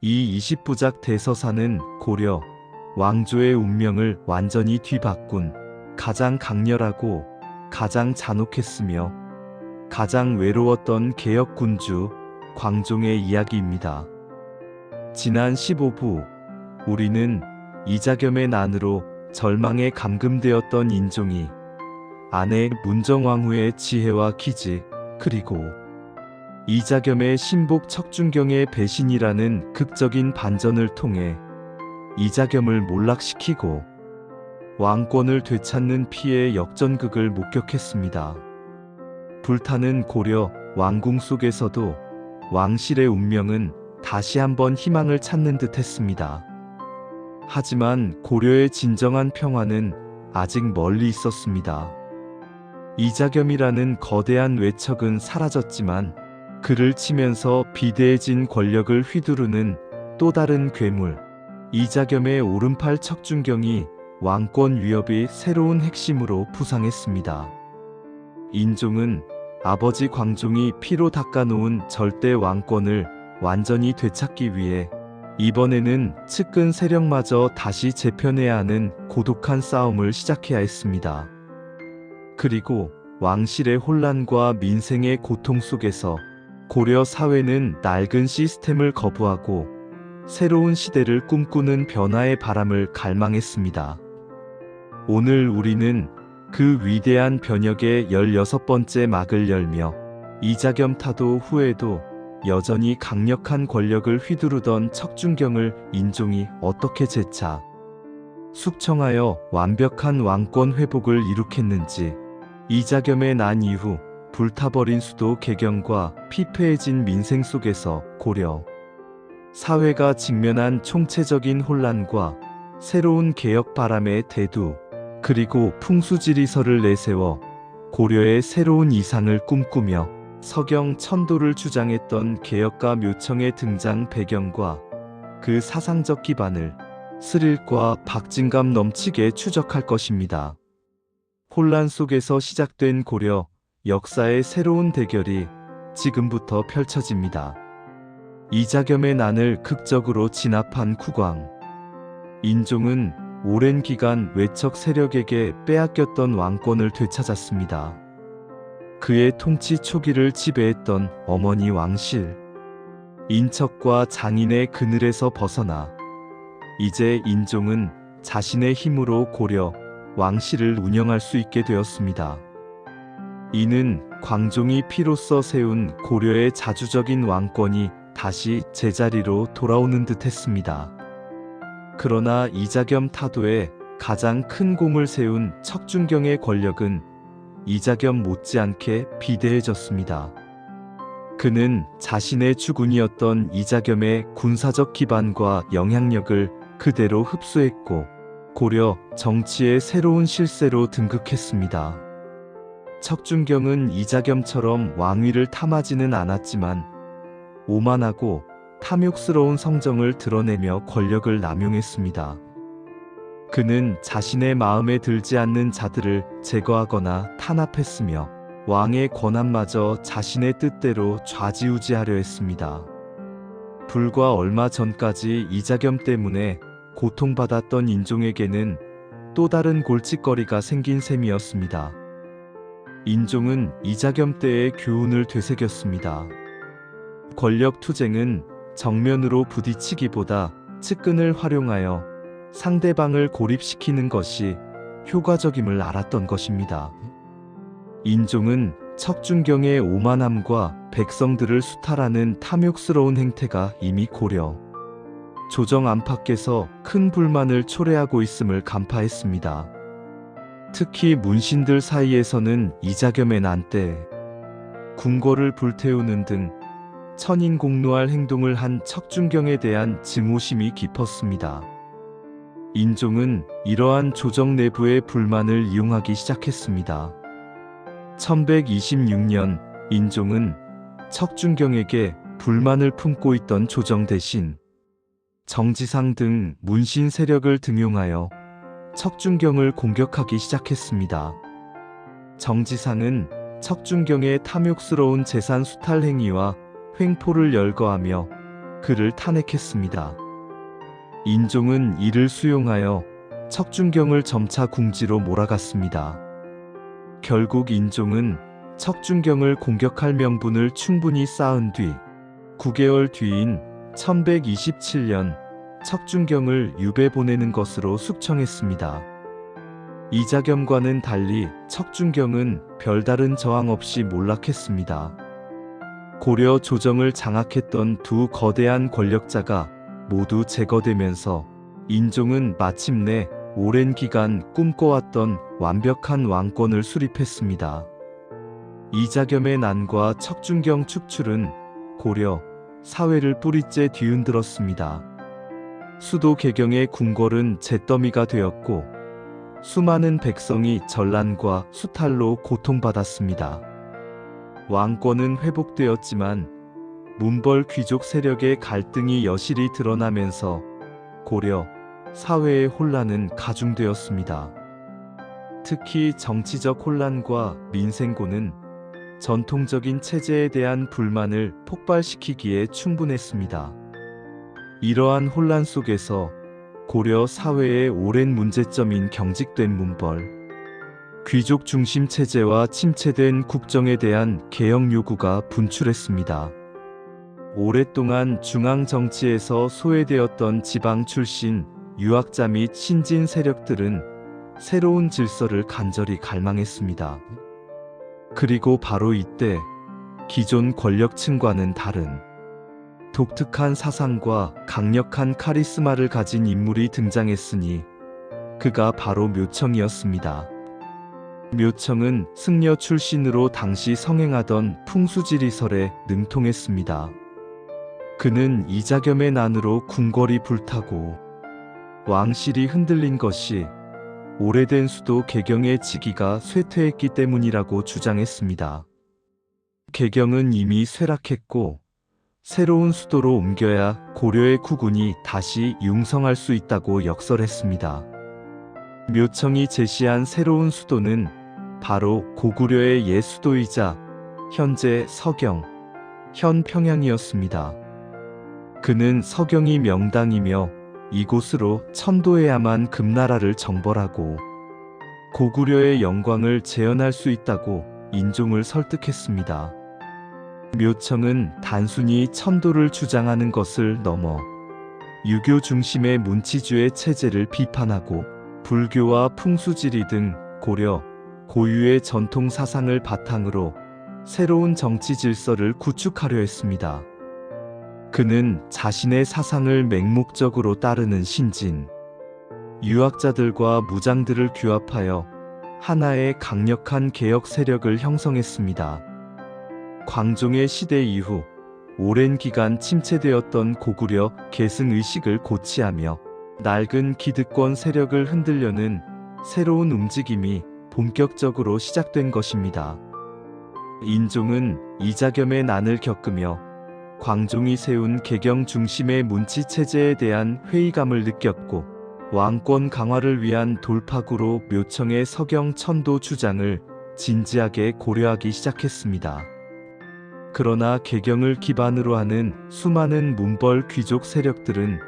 이 20부작 대서사는 고려 왕조의 운명을 완전히 뒤바꾼 가장 강렬하고 가장 잔혹했으며 가장 외로웠던 개혁군주 광종의 이야기입니다. 지난 15부 우리는 이자겸의 난으로 절망에 감금되었던 인종이 아내 문정왕후의 지혜와 기직, 그리고 이자겸의 신복 척준경의 배신이라는 극적인 반전을 통해 이자겸을 몰락시키고 왕권을 되찾는 피의 역전극을 목격했습니다. 불타는 고려 왕궁 속에서도 왕실의 운명은 다시 한번 희망을 찾는 듯 했습니다. 하지만 고려의 진정한 평화는 아직 멀리 있었습니다. 이자겸이라는 거대한 외척은 사라졌지만 그를 치면서 비대해진 권력을 휘두르는 또 다른 괴물, 이자겸의 오른팔 척준경이 왕권 위협의 새로운 핵심으로 부상했습니다. 인종은 아버지 광종이 피로 닦아놓은 절대 왕권을 완전히 되찾기 위해 이번에는 측근 세력마저 다시 재편해야 하는 고독한 싸움을 시작해야 했습니다. 그리고 왕실의 혼란과 민생의 고통 속에서 고려 사회는 낡은 시스템을 거부하고 새로운 시대를 꿈꾸는 변화의 바람을 갈망했습니다. 오늘 우리는 그 위대한 변혁의 16번째 막을 열며 이자겸 타도 후에도 여전히 강력한 권력을 휘두르던 척준경을 인종이 어떻게 재차 숙청하여 완벽한 왕권 회복을 이룩했는지, 이자겸의 난 이후 불타버린 수도 개경과 피폐해진 민생 속에서 고려 사회가 직면한 총체적인 혼란과 새로운 개혁 바람의 대두, 그리고 풍수지리설을 내세워 고려의 새로운 이상을 꿈꾸며 서경 천도를 주장했던 개혁가 묘청의 등장 배경과 그 사상적 기반을 스릴과 박진감 넘치게 추적할 것입니다. 혼란 속에서 시작된 고려 역사의 새로운 대결이 지금부터 펼쳐집니다. 이자겸의 난을 극적으로 진압한 국왕. 인종은 오랜 기간 외척 세력에게 빼앗겼던 왕권을 되찾았습니다. 그의 통치 초기를 지배했던 어머니 왕실. 인척과 장인의 그늘에서 벗어나 이제 인종은 자신의 힘으로 고려 왕실을 운영할 수 있게 되었습니다. 이는 광종이 피로써 세운 고려의 자주적인 왕권이 다시 제자리로 돌아오는 듯 했습니다. 그러나 이자겸 타도에 가장 큰 공을 세운 척준경의 권력은 이자겸 못지않게 비대해졌습니다. 그는 자신의 주군이었던 이자겸의 군사적 기반과 영향력을 그대로 흡수했고 고려 정치의 새로운 실세로 등극했습니다. 척준경은 이자겸처럼 왕위를 탐하지는 않았지만 오만하고 탐욕스러운 성정을 드러내며 권력을 남용했습니다. 그는 자신의 마음에 들지 않는 자들을 제거하거나 탄압했으며 왕의 권한마저 자신의 뜻대로 좌지우지하려 했습니다. 불과 얼마 전까지 이자겸 때문에 고통받았던 인종에게는 또 다른 골칫거리가 생긴 셈이었습니다. 인종은 이자겸 때의 교훈을 되새겼습니다. 권력 투쟁은 정면으로 부딪히기보다 측근을 활용하여 상대방을 고립시키는 것이 효과적임을 알았던 것입니다. 인종은 척준경의 오만함과 백성들을 수탈하는 탐욕스러운 행태가 이미 고려 조정 안팎에서 큰 불만을 초래하고 있음을 간파했습니다. 특히 문신들 사이에서는 이자겸의 난 때 궁궐을 불태우는 등 천인공노할 행동을 한 척준경에 대한 증오심이 깊었습니다. 인종은 이러한 조정 내부의 불만을 이용하기 시작했습니다. 1126년 인종은 척준경에게 불만을 품고 있던 조정 대신 정지상 등 문신 세력을 등용하여 척준경을 공격하기 시작했습니다. 정지상은 척준경의 탐욕스러운 재산 수탈 행위와 횡포를 열거하며 그를 탄핵했습니다. 인종은 이를 수용하여 척준경을 점차 궁지로 몰아갔습니다. 결국 인종은 척준경을 공격할 명분을 충분히 쌓은 뒤 9개월 뒤인 1127년 척준경을 유배 보내는 것으로 숙청했습니다. 이자겸과는 달리 척준경은 별다른 저항 없이 몰락했습니다. 고려 조정을 장악했던 두 거대한 권력자가 모두 제거되면서 인종은 마침내 오랜 기간 꿈꿔왔던 완벽한 왕권을 수립했습니다. 이자겸의 난과 척준경 축출은 고려 사회를 뿌리째 뒤흔들었습니다. 수도 개경의 궁궐은 잿더미가 되었고 수많은 백성이 전란과 수탈로 고통받았습니다. 왕권은 회복되었지만 문벌 귀족 세력의 갈등이 여실히 드러나면서 고려 사회의 혼란은 가중되었습니다. 특히 정치적 혼란과 민생고는 전통적인 체제에 대한 불만을 폭발시키기에 충분했습니다. 이러한 혼란 속에서 고려 사회의 오랜 문제점인 경직된 문벌, 귀족 중심 체제와 침체된 국정에 대한 개혁 요구가 분출했습니다. 오랫동안 중앙 정치에서 소외되었던 지방 출신 유학자 및 신진 세력들은 새로운 질서를 간절히 갈망했습니다. 그리고 바로 이때 기존 권력층과는 다른 독특한 사상과 강력한 카리스마를 가진 인물이 등장했으니 그가 바로 묘청이었습니다. 묘청은 승려 출신으로 당시 성행하던 풍수지리설에 능통했습니다. 그는 이자겸의 난으로 궁궐이 불타고 왕실이 흔들린 것이 오래된 수도 개경의 지기가 쇠퇴했기 때문이라고 주장했습니다. 개경은 이미 쇠락했고 새로운 수도로 옮겨야 고려의 국운이 다시 융성할 수 있다고 역설했습니다. 묘청이 제시한 새로운 수도는 바로 고구려의 옛 수도이자 현재 서경, 현 평양이었습니다. 그는 서경이 명당이며 이곳으로 천도해야만 금나라를 정벌하고 고구려의 영광을 재현할 수 있다고 인종을 설득했습니다. 묘청은 단순히 천도를 주장하는 것을 넘어 유교 중심의 문치주의 체제를 비판하고 불교와 풍수지리 등 고려 고유의 전통 사상을 바탕으로 새로운 정치 질서를 구축하려 했습니다. 그는 자신의 사상을 맹목적으로 따르는 신진, 유학자들과 무장들을 규합하여 하나의 강력한 개혁 세력을 형성했습니다. 광종의 시대 이후 오랜 기간 침체되었던 고구려 계승의식을 고취하며 낡은 기득권 세력을 흔들려는 새로운 움직임이 본격적으로 시작된 것입니다. 인종은 이자겸의 난을 겪으며 광종이 세운 개경 중심의 문치 체제에 대한 회의감을 느꼈고 왕권 강화를 위한 돌파구로 묘청의 서경 천도 주장을 진지하게 고려하기 시작했습니다. 그러나 개경을 기반으로 하는 수많은 문벌 귀족 세력들은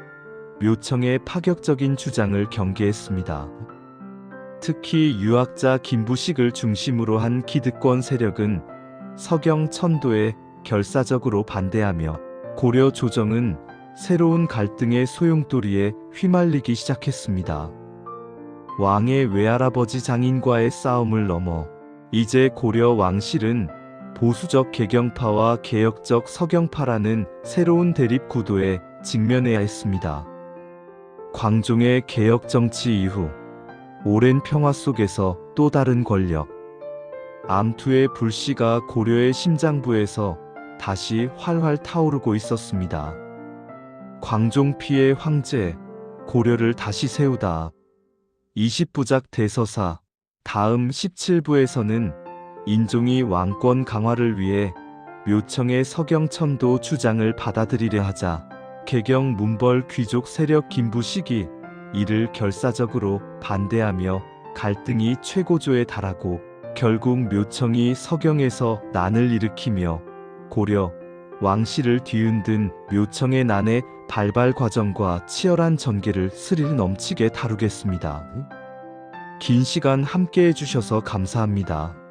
묘청의 파격적인 주장을 경계했습니다. 특히 유학자 김부식을 중심으로 한 기득권 세력은 서경 천도에 결사적으로 반대하며 고려 조정은 새로운 갈등의 소용돌이에 휘말리기 시작했습니다. 왕의 외할아버지 장인과의 싸움을 넘어 이제 고려 왕실은 보수적 개경파와 개혁적 서경파라는 새로운 대립 구도에 직면해야 했습니다. 광종의 개혁 정치 이후 오랜 평화 속에서 또 다른 권력, 암투의 불씨가 고려의 심장부에서 다시 활활 타오르고 있었습니다. 광종 피해 황제, 고려를 다시 세우다. 20부작 대서사, 다음 17부에서는 인종이 왕권 강화를 위해 묘청의 서경천도 주장을 받아들이려 하자 개경 문벌 귀족 세력 김부식이 이를 결사적으로 반대하며 갈등이 최고조에 달하고 결국 묘청이 서경에서 난을 일으키며 고려 왕실을 뒤흔든 묘청의 난의 발발 과정과 치열한 전개를 스릴 넘치게 다루겠습니다. 긴 시간 함께 해주셔서 감사합니다.